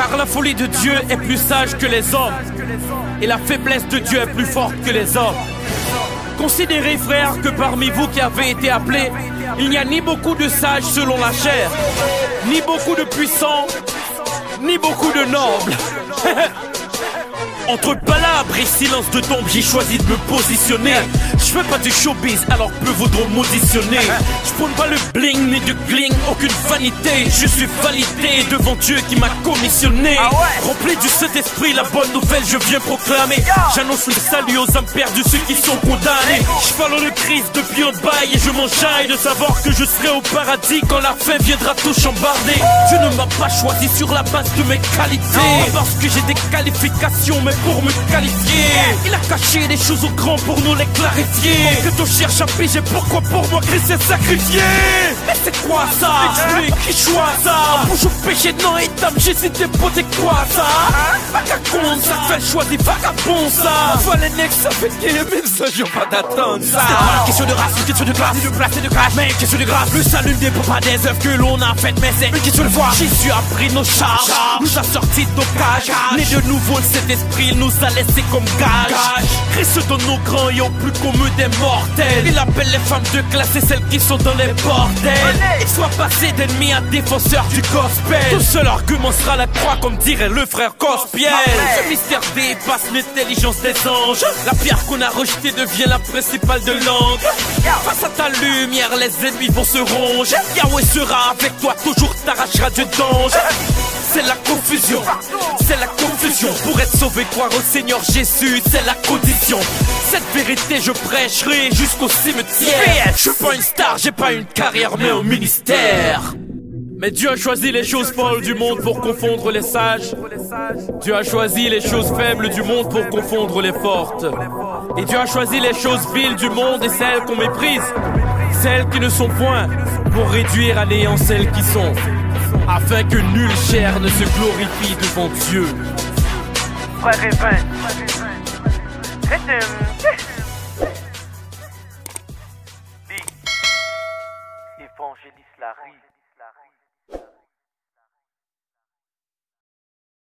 Car la folie de Dieu est plus sage que les hommes, et la faiblesse de Dieu est plus forte que les hommes. Considérez, frères, que parmi vous qui avez été appelés, il n'y a ni beaucoup de sages selon la chair, ni beaucoup de puissants, ni beaucoup de nobles. Entre palabres et silence de tombe, j'ai choisi de me positionner. Je fais pas du showbiz, alors peu vaudront m'auditionner. Je prône pas le bling ni du gling, aucune vanité. Je suis validé devant Dieu qui m'a commissionné. Rempli du Saint-Esprit, la bonne nouvelle je viens proclamer. J'annonce le salut aux âmes perdues, ceux qui sont condamnés. Je parle de Christ depuis en bail et je m'enjaille de savoir que je serai au paradis quand la fin viendra tout chambarder. Dieu ne m'a pas choisi sur la base de mes qualités, parce que j'ai des qualifications, mais pour me qualifier. Il a caché des choses aux grands pour nous les clarifier. Que tu cherches à piger pourquoi pour moi Christ s'est sacrifié. Mais c'est quoi ça? Explique, qui choisit ça? Bouge au péché, non et dame, j'hésitais pour t'es quoi ça? Vagabond, ça fait le choix des vagabonds ça. Toi les necks, ça fait qu'il mais ça j'ai pas d'attendre ça. C'est pas une question de race, une question de classe, de place et de crash, mais une question de grâce. Le salut ne dépend pas des œuvres que l'on a faites, mais c'est une question de foi. Jésus a pris nos charges, nous a sortis de nos cages. Né de nouveau, cet esprit nous a laissé comme gage. Christ donne nos grands et au plus commun des mortels. Il appelle les femmes de classe et celles qui sont dans les bordels. Il soit passé d'ennemis à défenseurs du gospel. Tout seul argument sera la croix, comme dirait le frère Cospiel. Ce mystère dépasse l'intelligence des anges. La pierre qu'on a rejetée devient la principale de l'angle. Face à ta lumière, les ennemis vont se ronger. Yahweh sera avec toi, toujours t'arrachera du danger. C'est la confusion, c'est la confusion. Pour être sauvé, croire au Seigneur Jésus, c'est la condition. Cette vérité je prêcherai jusqu'au cimetière. Je suis pas une star, j'ai pas une carrière mais un ministère. Mais Dieu a choisi les choses folles du monde pour confondre les sages. Dieu a choisi les choses faibles du monde pour confondre les fortes. Et Dieu a choisi les choses viles du monde et celles qu'on méprise, celles qui ne sont point, pour réduire à néant celles qui sont, afin que nulle chair ne se glorifie devant Dieu. Frère Révin,